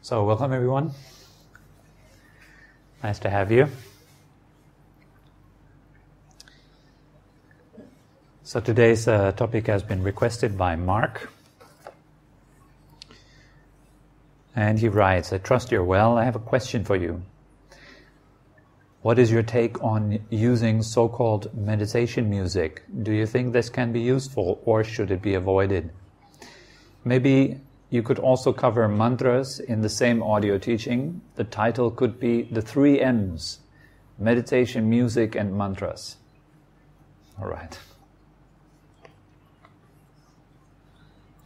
So welcome everyone. Nice to have you. So today's topic has been requested by Mark. And he writes, I trust you're well. I have a question for you. What is your take on using so-called meditation music? Do you think this can be useful or should it be avoided? Maybe you could also cover mantras in the same audio teaching. The title could be The 3 M's, Meditation, Music and Mantras. All right.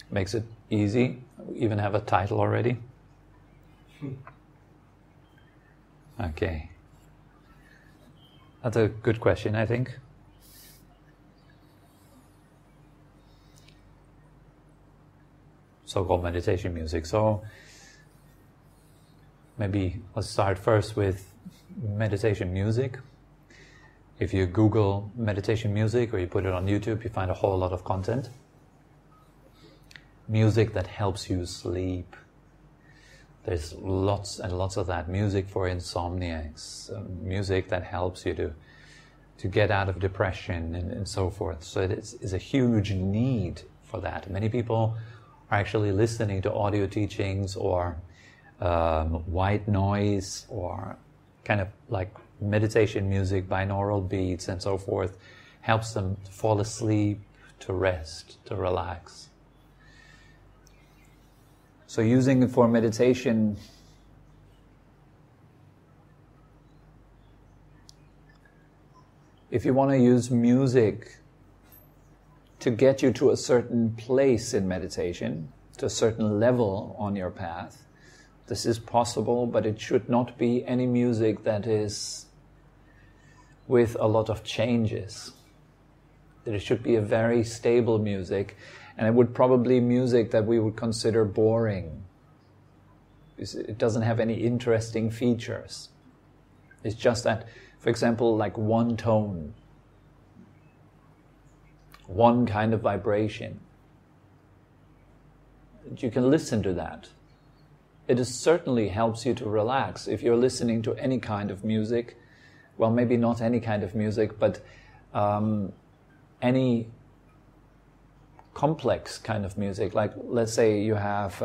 Makes it easy. We even have a title already. Okay. That's a good question, I think. So-called meditation music. So maybe let's start first with meditation music. If you Google meditation music or you put it on YouTube, you find a whole lot of content. Music that helps you sleep. There's lots and lots of that. Music for insomniacs. Music that helps you to get out of depression and so forth. So it is a huge need for that. Many people are actually listening to audio teachings or white noise or kind of like meditation music, binaural beats and so forth. Helps them to fall asleep, to rest, to relax. So using it for meditation, if you want to use music to get you to a certain place in meditation, to a certain level on your path, this is possible, but it should not be any music that is with a lot of changes. That it should be a very stable music. And it would probably be music that we would consider boring. It doesn't have any interesting features. It's just that, for example, like one tone, one kind of vibration. You can listen to that. It certainly helps you to relax. If you're listening to any kind of music, well, maybe not any kind of music, but any complex kind of music, like let's say you have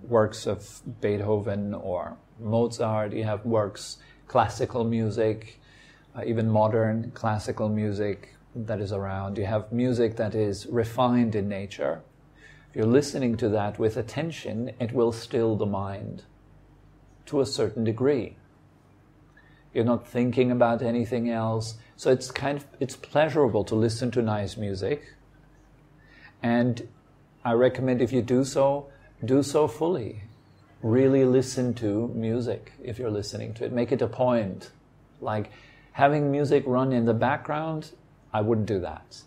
works of Beethoven or Mozart, you have works, classical music, even modern classical music that is around. You have music that is refined in nature. If you're listening to that with attention, it will still the mind to a certain degree. You're not thinking about anything else, so it's pleasurable to listen to nice music. And I recommend if you do so fully. Really listen to music if you're listening to it. Make it a point. Like having music run in the background, I wouldn't do that.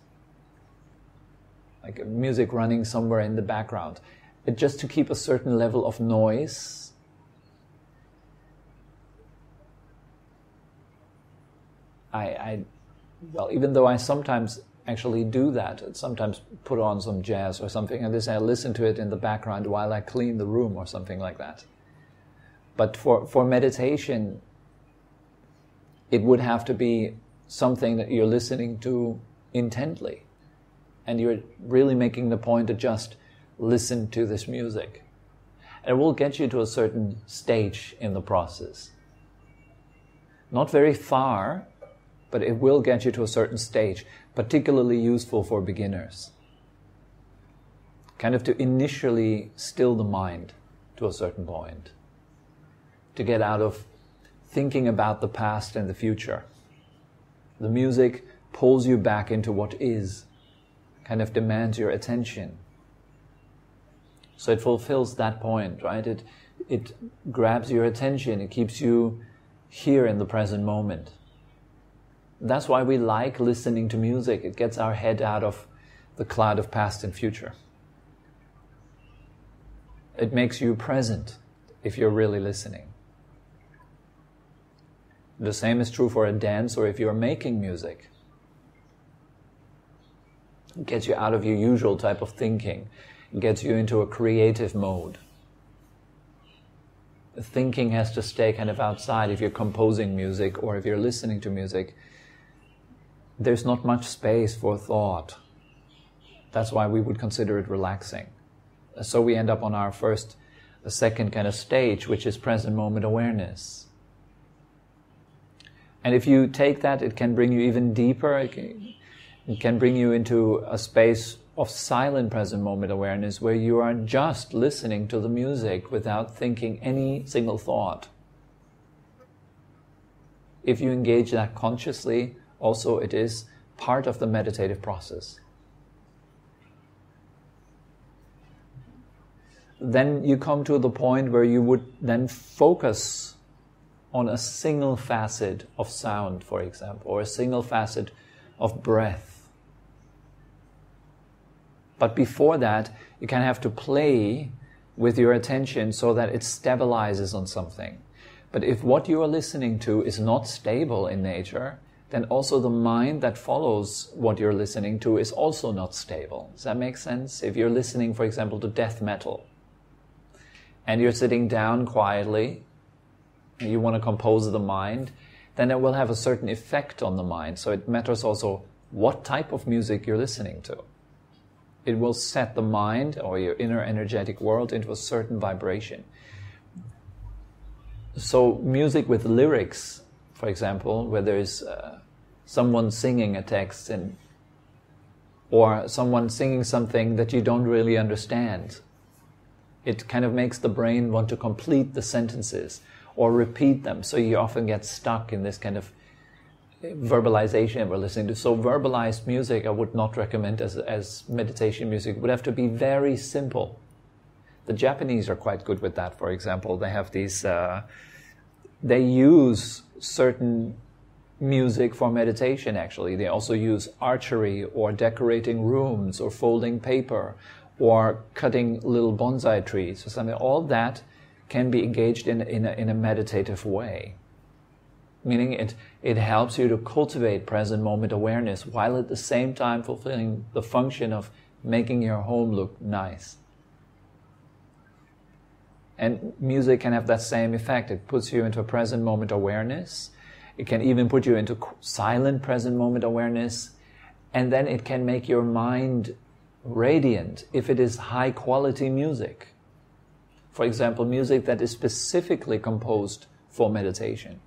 Like music running somewhere in the background. Just to keep a certain level of noise. Well, even though I sometimes actually do that. Sometimes put on some jazz or something, and I listen to it in the background while I clean the room or something like that. But for meditation, it would have to be something that you're listening to intently. And you're really making the point to just listen to this music. And it will get you to a certain stage in the process. Not very far, but it will get you to a certain stage, particularly useful for beginners. Kind of to initially still the mind to a certain point. To get out of thinking about the past and the future. The music pulls you back into what is, kind of demands your attention. So it fulfills that point, right? It grabs your attention, it keeps you here in the present moment. That's why we like listening to music. It gets our head out of the cloud of past and future. It makes you present if you're really listening. The same is true for a dance or if you're making music. It gets you out of your usual type of thinking. It gets you into a creative mode. thinking has to stay kind of outside. If you're composing music or if you're listening to music, there's not much space for thought. That's why we would consider it relaxing. So we end up on our second kind of stage, which is present moment awareness. And if you take that, it can bring you even deeper. It can bring you into a space of silent present moment awareness where you are just listening to the music without thinking any single thought. If you engage that consciously, also it is part of the meditative process. Then you come to the point where you would then focus on a single facet of sound, for example, or a single facet of breath. But before that, you kind of have to play with your attention so that it stabilizes on something. But if what you are listening to is not stable in nature, then also the mind that follows what you're listening to is also not stable. Does that make sense? If you're listening, for example, to death metal, and you're sitting down quietly, and you want to compose the mind, then it will have a certain effect on the mind. So it matters also what type of music you're listening to. It will set the mind or your inner energetic world into a certain vibration. So music with lyrics, for example, where there's someone singing a text or someone singing something that you don't really understand, it kind of makes the brain want to complete the sentences or repeat them. So you often get stuck in this kind of verbalization we're listening to. So verbalized music I would not recommend as meditation music. It would have to be very simple. The Japanese are quite good with that, for example. They have these, they use certain music for meditation actually. They also use archery or decorating rooms or folding paper or cutting little bonsai trees or something. All that can be engaged in a meditative way. Meaning it helps you to cultivate present moment awareness while at the same time fulfilling the function of making your home look nice. And music can have that same effect. It puts you into a present moment awareness. It can even put you into silent present moment awareness. And then it can make your mind radiant if it is high quality music. For example, music that is specifically composed for meditation.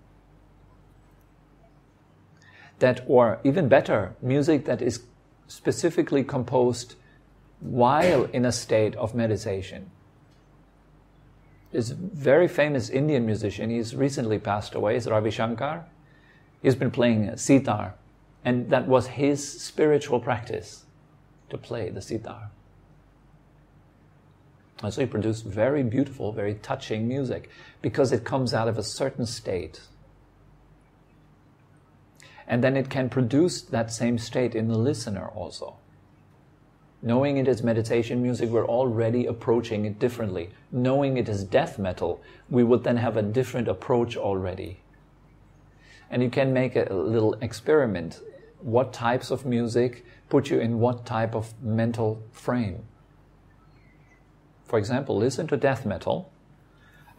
That, or even better, music that is specifically composed while in a state of meditation. This very famous Indian musician, he's recently passed away, is Ravi Shankar. He's been playing sitar, and that was his spiritual practice, to play the sitar. And so he produced very beautiful, very touching music, because it comes out of a certain state. And then it can produce that same state in the listener also. Knowing it is meditation music, we're already approaching it differently. Knowing it is death metal, we would then have a different approach already. And you can make a little experiment. What types of music put you in what type of mental frame? For example, listen to death metal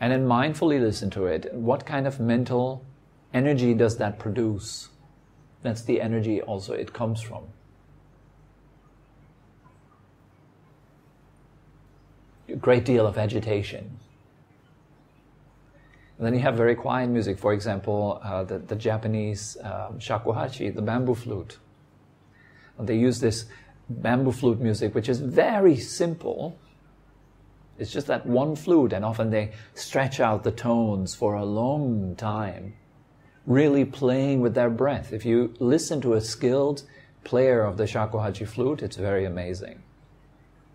and then mindfully listen to it. What kind of mental energy does that produce? That's the energy also it comes from. A great deal of agitation. And then you have very quiet music, for example, the Japanese shakuhachi, the bamboo flute. And they use this bamboo flute music, which is very simple. It's just that one flute, and often they stretch out the tones for a long time, really playing with their breath. If you listen to a skilled player of the shakuhachi flute, it's very amazing.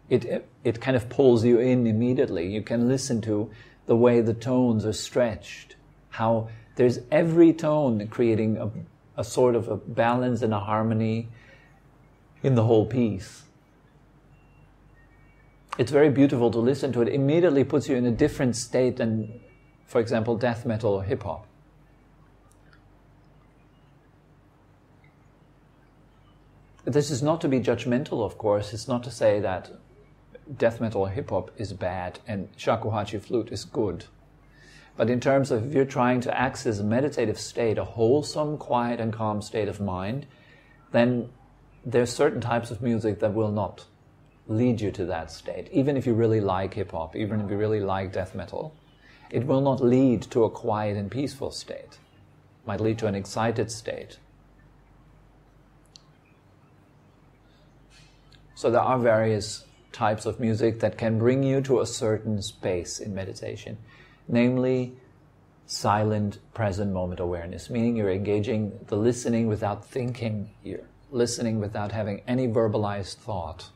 It kind of pulls you in immediately. You can listen to the way the tones are stretched, how there's every tone creating a sort of a balance and a harmony in the whole piece. It's very beautiful to listen to. It immediately puts you in a different state than, for example, death metal or hip-hop. This is not to be judgmental, of course. It's not to say that death metal or hip-hop is bad and shakuhachi flute is good. But in terms of if you're trying to access a meditative state, a wholesome, quiet and calm state of mind, then there's certain types of music that will not lead you to that state. Even if you really like hip-hop, even if you really like death metal, it will not lead to a quiet and peaceful state. It might lead to an excited state. So there are various types of music that can bring you to a certain space in meditation, namely silent present moment awareness, meaning you're engaging the listening without thinking, you're listening without having any verbalized thought.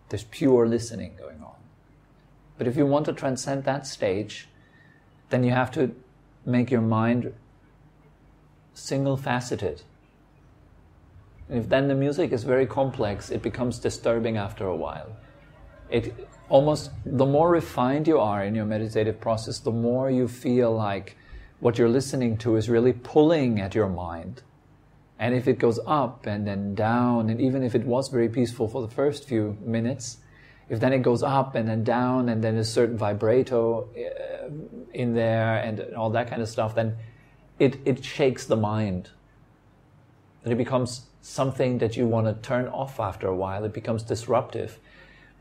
There's pure listening going on. But if you want to transcend that stage, then you have to make your mind single-faceted. And if then the music is very complex, it becomes disturbing after a while. The more refined you are in your meditative process, the more you feel like what you're listening to is really pulling at your mind. And if it goes up and then down, and even if it was very peaceful for the first few minutes, if then it goes up and then down, and then there's a certain vibrato in there and all that kind of stuff, then it shakes the mind. And it becomes something that you want to turn off after a while. It becomes disruptive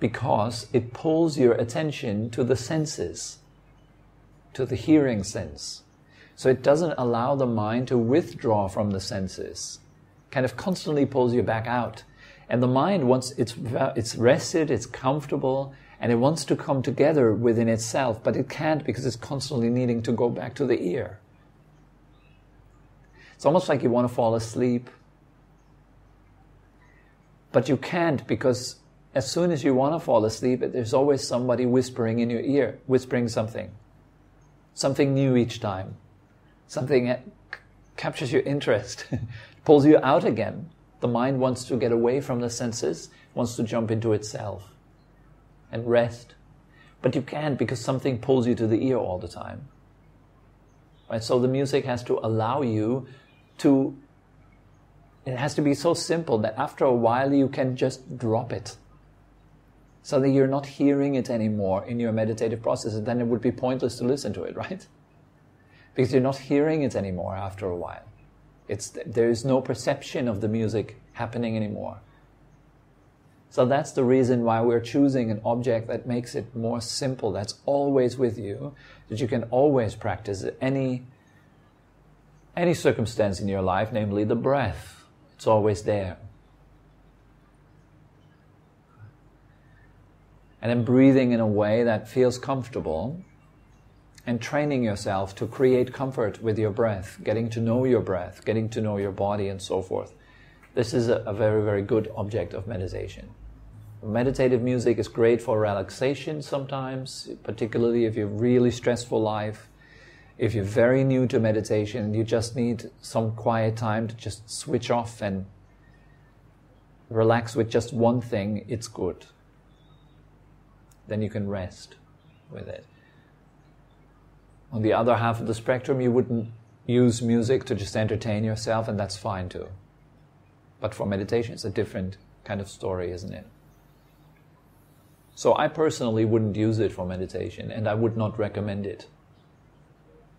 because it pulls your attention to the senses, to the hearing sense. So it doesn't allow the mind to withdraw from the senses. Kind of constantly pulls you back out. And the mind, once it's rested, it's comfortable, and it wants to come together within itself, but it can't because it's constantly needing to go back to the ear. It's almost like you want to fall asleep, but you can't, because as soon as you want to fall asleep, there's always somebody whispering in your ear, whispering something new each time. Something that captures your interest, pulls you out again. The mind wants to get away from the senses, wants to jump into itself and rest. But you can't, because something pulls you to the ear all the time. Right? So the music has to allow you to, it has to be so simple that after a while you can just drop it. So that you're not hearing it anymore in your meditative process, and then it would be pointless to listen to it, right? Because you're not hearing it anymore after a while. There is no perception of the music happening anymore. So that's the reason why we're choosing an object that makes it more simple, that's always with you, that you can always practice any circumstance in your life, namely the breath. It's always there. And then breathing in a way that feels comfortable, and training yourself to create comfort with your breath, getting to know your breath, getting to know your body and so forth. This is a very, very good object of meditation. Meditative music is great for relaxation sometimes, particularly if you have a really stressful life. If you're very new to meditation, you just need some quiet time to just switch off and relax with just one thing, it's good. Then you can rest with it. On the other half of the spectrum, you wouldn't use music to just entertain yourself, and that's fine too. But for meditation, it's a different kind of story, isn't it? So I personally wouldn't use it for meditation, and I would not recommend it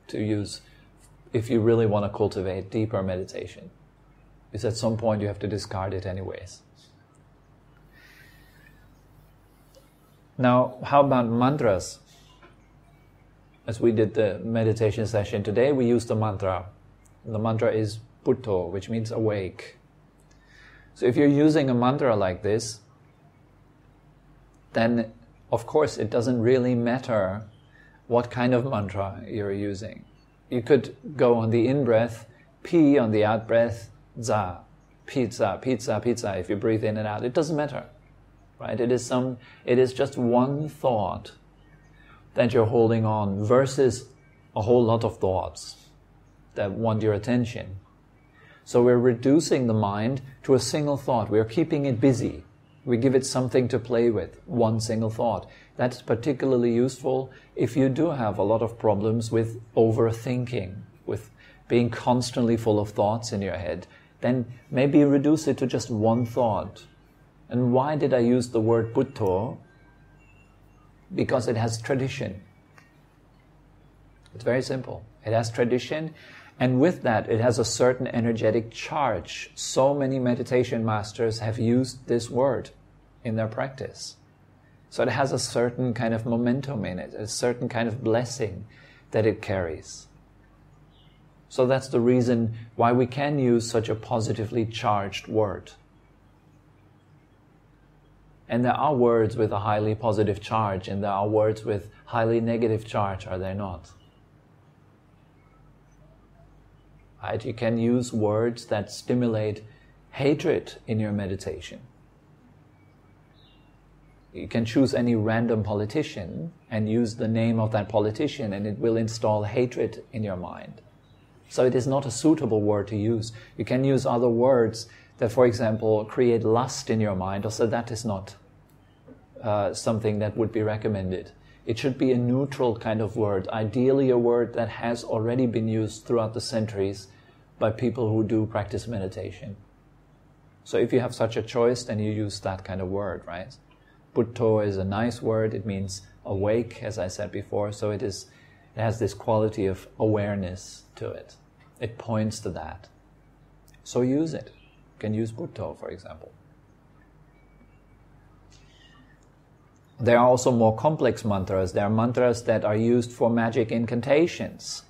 to use if you really want to cultivate deeper meditation. Because at some point you have to discard it anyways. Now, how about mantras? As we did the meditation session today, we used the mantra. The mantra is Butto, which means awake. So if you're using a mantra like this, then of course it doesn't really matter what kind of mantra you're using. You could go on the in-breath, Pi, on the out-breath, Za, pizza, pizza, pizza, if you breathe in and out. It doesn't matter, right? It is just one thought that you're holding on versus a whole lot of thoughts that want your attention. So we're reducing the mind to a single thought. We're keeping it busy. We give it something to play with, one single thought. That's particularly useful if you do have a lot of problems with overthinking, with being constantly full of thoughts in your head. Then maybe reduce it to just one thought. And why did I use the word Butto? Because it has tradition. It's very simple. It has tradition, and with that it has a certain energetic charge. So many meditation masters have used this word in their practice. So it has a certain kind of momentum in it, a certain kind of blessing that it carries. So that's the reason why we can use such a positively charged word. And there are words with a highly positive charge, and there are words with highly negative charge, are there not? Right? You can use words that stimulate hatred in your meditation. You can choose any random politician and use the name of that politician, and it will install hatred in your mind. So it is not a suitable word to use. You can use other words that, for example, create lust in your mind. Also, that is not something that would be recommended. It should be a neutral kind of word, ideally a word that has already been used throughout the centuries by people who do practice meditation. So if you have such a choice, then you use that kind of word, right? Buddho is a nice word. It means awake, as I said before. So it has this quality of awareness to it. It points to that. So use it. You can use Buddho, for example. There are also more complex mantras. There are mantras that are used for magic incantations.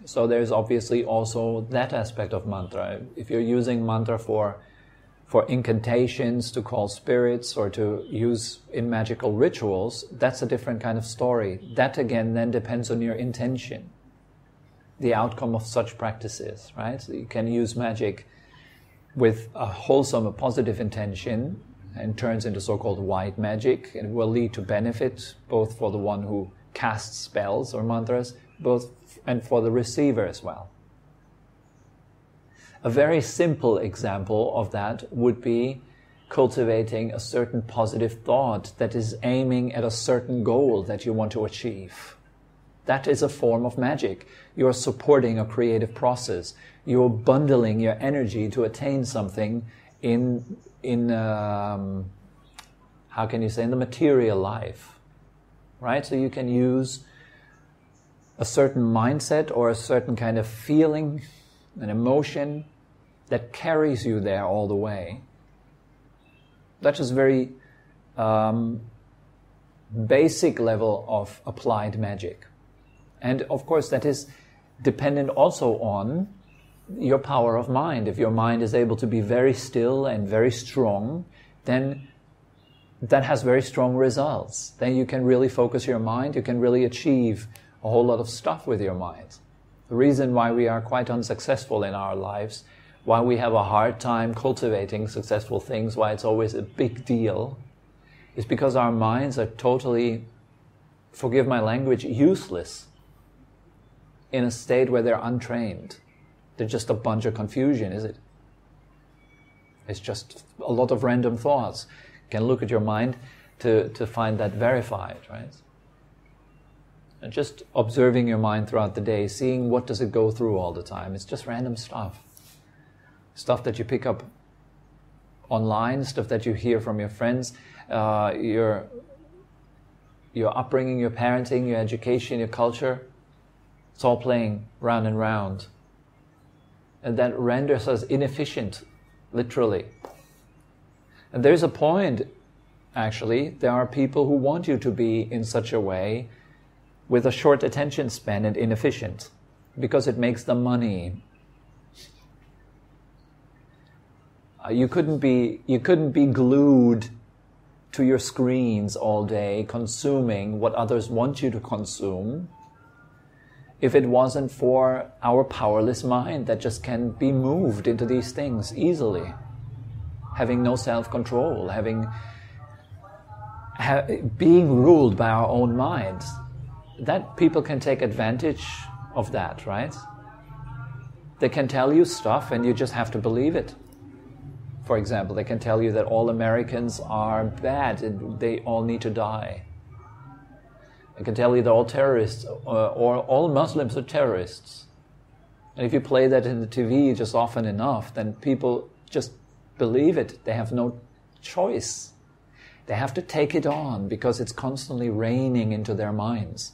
So there's obviously also that aspect of mantra. If you're using mantra for incantations, to call spirits, or to use in magical rituals, that's a different kind of story. That again then depends on your intention, the outcome of such practices, right? So you can use magic with a wholesome, a positive intention, and turns into so-called white magic, and it will lead to benefit both for the one who casts spells or mantras, and for the receiver as well. A very simple example of that would be cultivating a certain positive thought that is aiming at a certain goal that you want to achieve. That is a form of magic. You're supporting a creative process. You're bundling your energy to attain something in how can you say, in the material life, right? So you can use a certain mindset or a certain kind of feeling, an emotion that carries you there all the way. That is very basic level of applied magic. And of course that is dependent also on your power of mind. If your mind is able to be very still and very strong, then that has very strong results. Then you can really focus your mind, you can really achieve a whole lot of stuff with your mind. The reason why we are quite unsuccessful in our lives, why we have a hard time cultivating successful things, why it's always a big deal, is because our minds are totally, forgive my language, useless in a state where they're untrained. They're just a bunch of confusion, is it? It's just a lot of random thoughts. You can look at your mind to find that verified, right? And just observing your mind throughout the day, seeing what does it go through all the time. It's just random stuff. Stuff that you pick up online, stuff that you hear from your friends, your upbringing, your parenting, your education, your culture. It's all playing round and round. And that renders us inefficient, literally. And there's a point, actually, there are people who want you to be in such a way with a short attention span and inefficient, because it makes them money. You couldn't be glued to your screens all day, consuming what others want you to consume, if it wasn't for our powerless mind that just can be moved into these things easily, having no self-control, being ruled by our own minds. That people can take advantage of that, right? They can tell you stuff and you just have to believe it. For example, they can tell you that all Americans are bad and they all need to die. They can tell you that all terrorists or all Muslims are terrorists. And if you play that in the TV just often enough, then people just believe it. They have no choice. They have to take it on because it's constantly raining into their minds.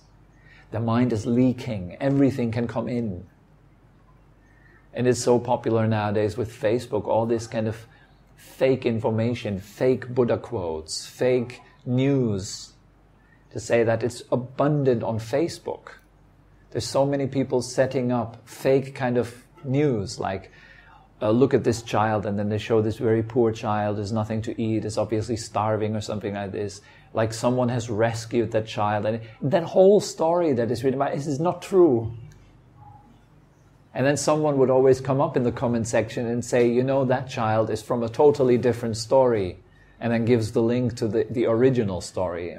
The mind is leaking. Everything can come in. And it's so popular nowadays with Facebook, all this kind of fake information, fake Buddha quotes, fake news, to say that it's abundant on Facebook. There's so many people setting up fake kind of news, like, look at this child, and then they show this very poor child, has nothing to eat, is obviously starving or something like this. Like someone has rescued that child. And that whole story that is written about is not true. And then someone would always come up in the comment section and say, you know, that child is from a totally different story. And then gives the link to the original story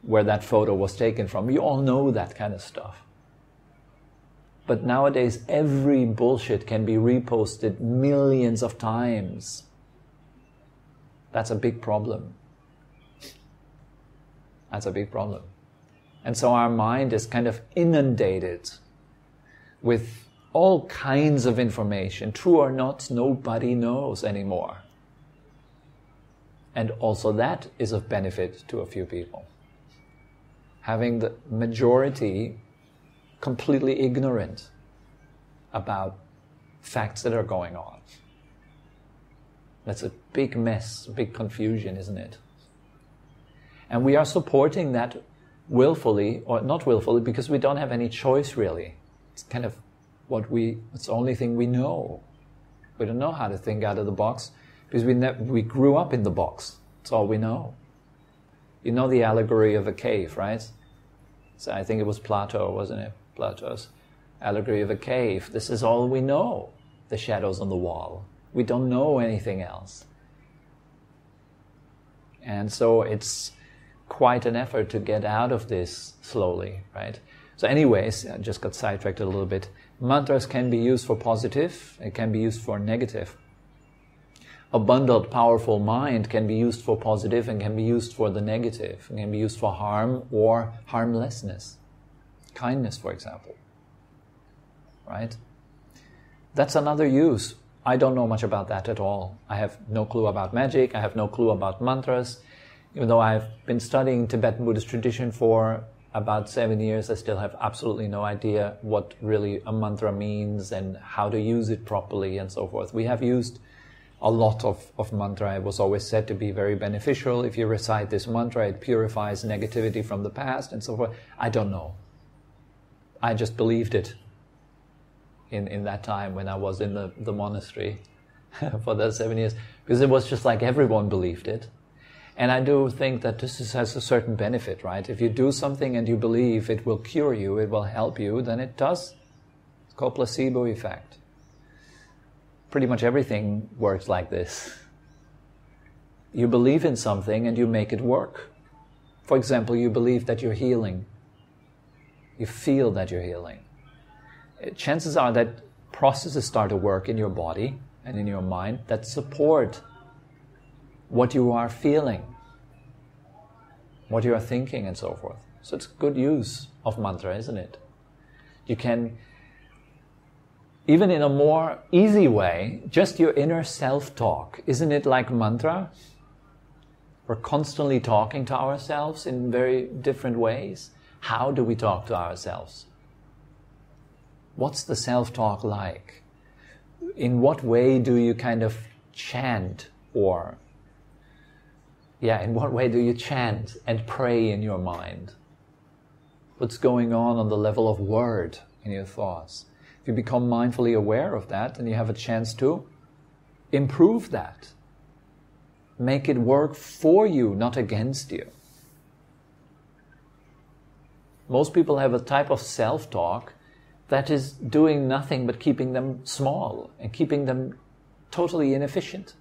where that photo was taken from. You all know that kind of stuff. But nowadays, every bullshit can be reposted millions of times. That's a big problem. That's a big problem. And so our mind is kind of inundated with all kinds of information. True or not, nobody knows anymore. And also that is of benefit to a few people. Having the majority completely ignorant about facts that are going on. That's a big mess, a big confusion, isn't it? And we are supporting that willfully, or not willfully, because we don't have any choice really. It's kind of it's the only thing we know. We don't know how to think out of the box, because we grew up in the box. That's all we know. You know the allegory of a cave, right? So I think it was Plato, wasn't it? Plato's allegory of a cave. This is all we know, the shadows on the wall. We don't know anything else. And so it's quite an effort to get out of this slowly, right? So anyways, I just got sidetracked a little bit. Mantras can be used for positive, it can be used for negative. A bundled, powerful mind can be used for positive and can be used for the negative. It can be used for harm or harmlessness. Kindness, for example. Right? That's another use. I don't know much about that at all. I have no clue about magic. I have no clue about mantras. Even though I've been studying Tibetan Buddhist tradition for about 7 years, I still have absolutely no idea what really a mantra means and how to use it properly and so forth. We have used a lot of mantra. It was always said to be very beneficial. If you recite this mantra, it purifies negativity from the past and so forth. I don't know. I just believed it in that time when I was in the monastery for those 7 years, because it was just like everyone believed it. And I do think that this has a certain benefit, right? If you do something and you believe it will cure you, it will help you, then it does. It's called placebo effect. Pretty much everything works like this. You believe in something and you make it work. For example, you believe that you're healing. You feel that you're healing. Chances are that processes start to work in your body and in your mind that support what you are feeling, what you are thinking and so forth. So it's good use of mantra, isn't it? You can, even in a more easy way, just your inner self-talk. Isn't it like mantra? We're constantly talking to ourselves in very different ways. How do we talk to ourselves? What's the self-talk like? In what way do you kind of chant or... in what way do you chant and pray in your mind? What's going on the level of word in your thoughts? If you become mindfully aware of that, then you have a chance to improve that. Make it work for you, not against you. Most people have a type of self-talk that is doing nothing but keeping them small and keeping them totally inefficient.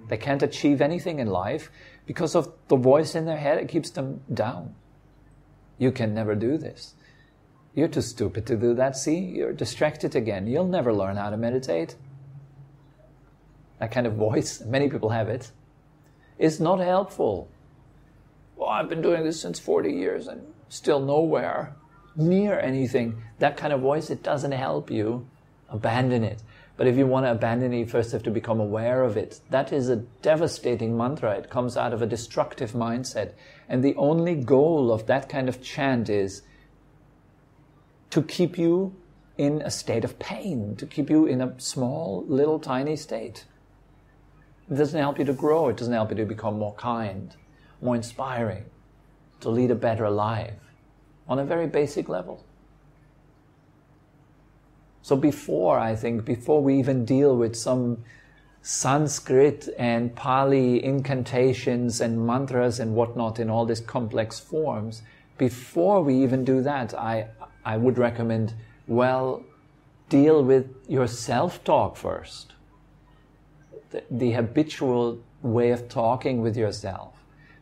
They can't achieve anything in life because of the voice in their head. It keeps them down. You can never do this. You're too stupid to do that. See, you're distracted again. You'll never learn how to meditate. That kind of voice, many people have it, is not helpful. Well, I've been doing this since 40 years and still nowhere near anything. That kind of voice, it doesn't help you. Abandon it. But if you want to abandon it, you first have to become aware of it. That is a devastating mantra. It comes out of a destructive mindset. And the only goal of that kind of chant is to keep you in a state of pain, to keep you in a small, little, tiny state. It doesn't help you to grow. It doesn't help you to become more kind, more inspiring, to lead a better life on a very basic level. So before we even deal with some Sanskrit and Pali incantations and mantras and whatnot in all these complex forms, before we even do that, I would recommend, deal with your self-talk first. The habitual way of talking with yourself.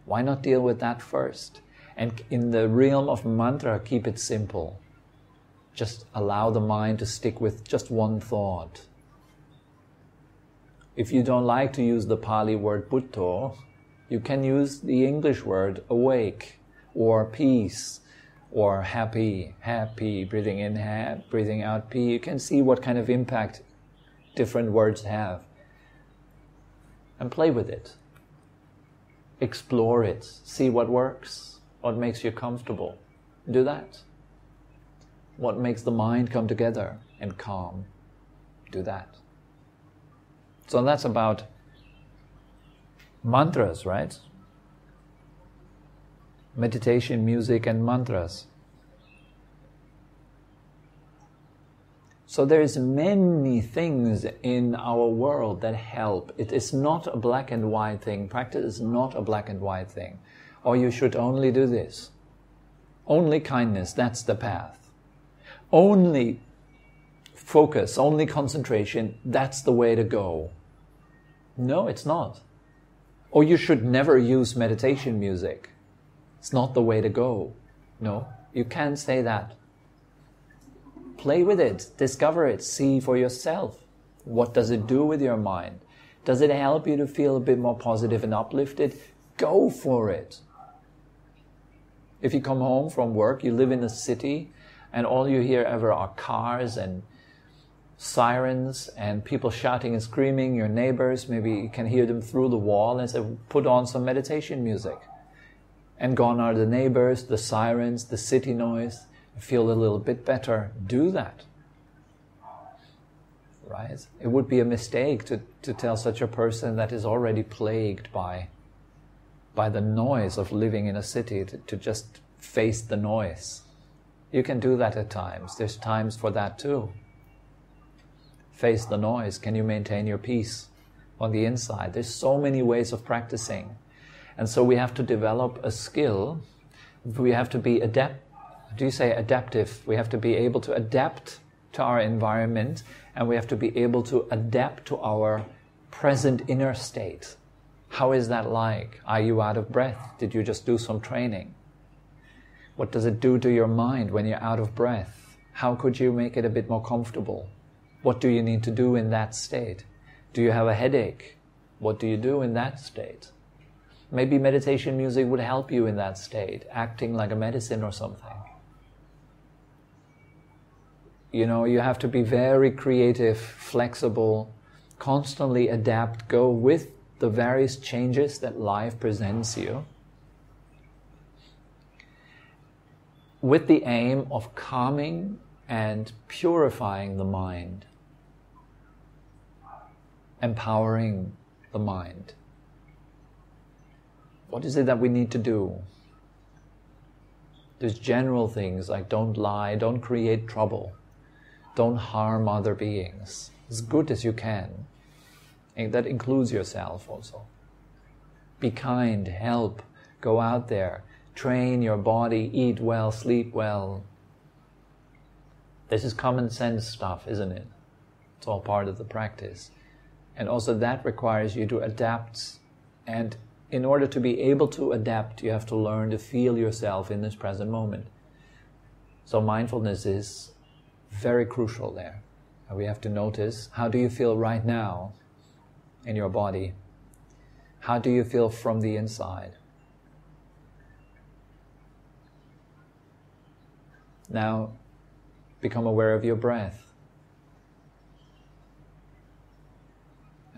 Why not deal with that first? And in the realm of mantra, keep it simple. Just allow the mind to stick with just one thought. If you don't like to use the Pali word Bhutto, you can use the English word awake, or peace, or happy, breathing in, breathing out, P. You can see what kind of impact different words have. And play with it. Explore it. See what works, what makes you comfortable. Do that. What makes the mind come together and calm. Do that. So that's about mantras, right? Meditation, music, and mantras. So there's many things in our world that help. It is not a black and white thing. Practice is not a black and white thing. Or you should only do this. Only kindness, that's the path. Only focus, only concentration, that's the way to go. No, it's not. Or you should never use meditation music. It's not the way to go. No, you can't say that. Play with it, discover it, see for yourself. What does it do with your mind? Does it help you to feel a bit more positive and uplifted? Go for it. If you come home from work, you live in a city, and all you hear ever are cars and sirens and people shouting and screaming, your neighbors, maybe you can hear them through the wall, and say, put on some meditation music. And gone are the neighbors, the sirens, the city noise. Feel a little bit better. Do that. Right? It would be a mistake to tell such a person that is already plagued by the noise of living in a city to just face the noise. You can do that at times. There's times for that too. Face the noise. Can you maintain your peace on the inside? There's so many ways of practicing. And so we have to develop a skill. We have to be adaptive? We have to be able to adapt to our environment, and we have to be able to adapt to our present inner state. How is that like? Are you out of breath? Did you just do some training? What does it do to your mind when you're out of breath? How could you make it a bit more comfortable? What do you need to do in that state? Do you have a headache? What do you do in that state? Maybe meditation music would help you in that state, acting like a medicine or something. You know, you have to be very creative, flexible, constantly adapt, go with the various changes that life presents you, with the aim of calming and purifying the mind, empowering the mind. What is it that we need to do? There's general things like don't lie, don't create trouble, don't harm other beings as good as you can. And that includes yourself also. Be kind, help, go out there, train your body, eat well, sleep well. This is common sense stuff, isn't it? It's all part of the practice. And also that requires you to adapt. And in order to be able to adapt, you have to learn to feel yourself in this present moment. So mindfulness is very crucial there. And we have to notice, how do you feel right now in your body? How do you feel from the inside? Now, become aware of your breath.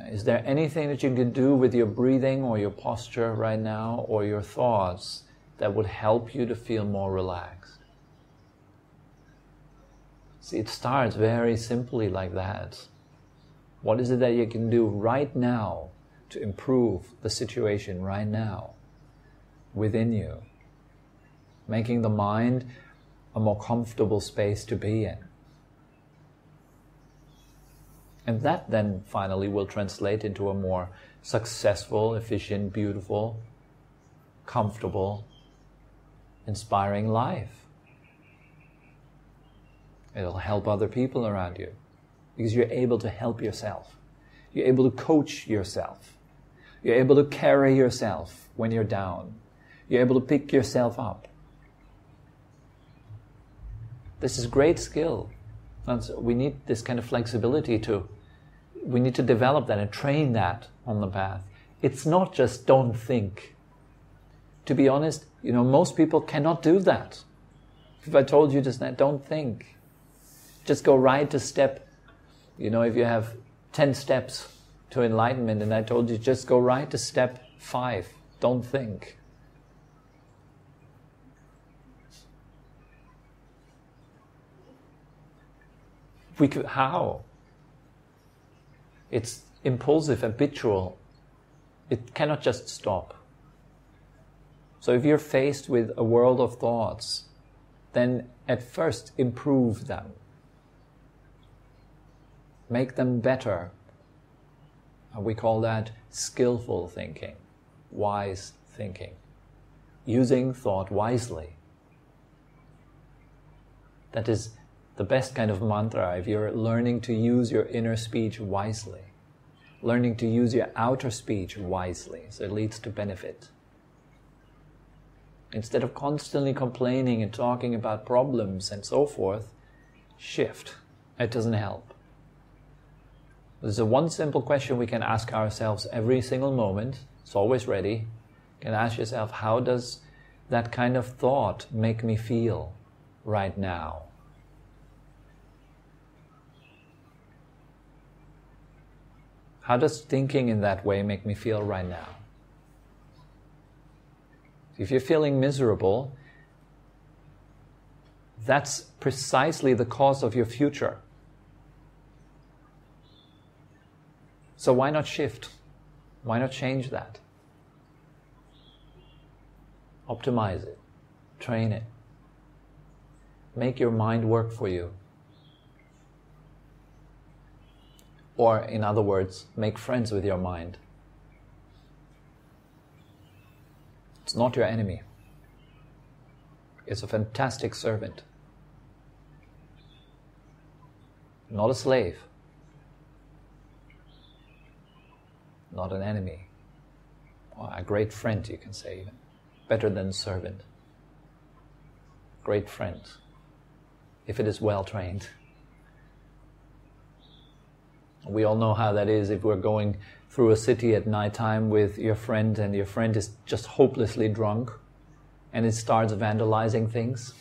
Is there anything that you can do with your breathing or your posture right now, or your thoughts, that would help you to feel more relaxed? See, it starts very simply like that. What is it that you can do right now to improve the situation right now within you? Making the mind a more comfortable space to be in. And that then finally will translate into a more successful, efficient, beautiful, comfortable, inspiring life. It'll help other people around you because you're able to help yourself. You're able to coach yourself. You're able to carry yourself when you're down. You're able to pick yourself up. This is great skill. And so we need this kind of flexibility we need to develop that and train that on the path. It's not just don't think. To be honest, most people cannot do that. If I told you just that, don't think. Just go right to step. If you have 10 steps to enlightenment and I told you just go right to step 5, don't think. How? It's impulsive, habitual. It cannot just stop. So if you're faced with a world of thoughts, then at first improve them. Make them better. We call that skillful thinking, wise thinking, using thought wisely. That is the best kind of mantra if you're learning to use your inner speech wisely, learning to use your outer speech wisely, so it leads to benefit. Instead of constantly complaining and talking about problems and so forth, shift. It doesn't help. There's one simple question we can ask ourselves every single moment. It's always ready. You can ask yourself, how does that kind of thought make me feel right now? How does thinking in that way make me feel right now? If you're feeling miserable, that's precisely the cause of your future. So why not shift? Why not change that? Optimize it. Train it. Make your mind work for you. Or, in other words, make friends with your mind. It's not your enemy. It's a fantastic servant. Not a slave. Not an enemy. Or a great friend, you can say even. Better than servant. Great friend. If it is well trained. We all know how that is if we're going through a city at nighttime with your friend and your friend is just hopelessly drunk and it starts vandalizing things.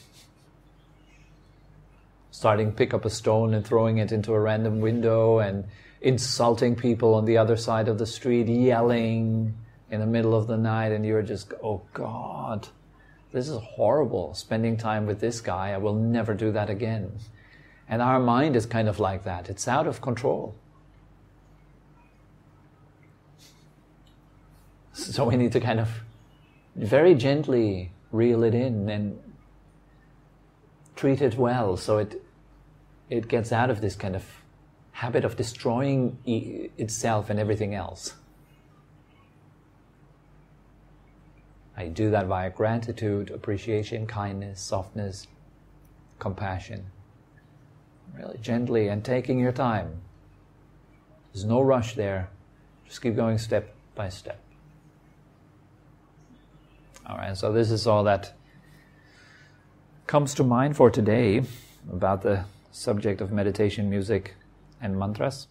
Starting to pick up a stone and throwing it into a random window and insulting people on the other side of the street, yelling in the middle of the night, and you're just, oh God, this is horrible, spending time with this guy, I will never do that again. And our mind is kind of like that. It's out of control. So we need to kind of very gently reel it in and treat it well so it gets out of this kind of habit of destroying itself and everything else. I do that via gratitude, appreciation, kindness, softness, compassion. Really gently and taking your time. There's no rush there. Just keep going step by step. Alright, so this is all that comes to mind for today about the subject of meditation, music, and mantras.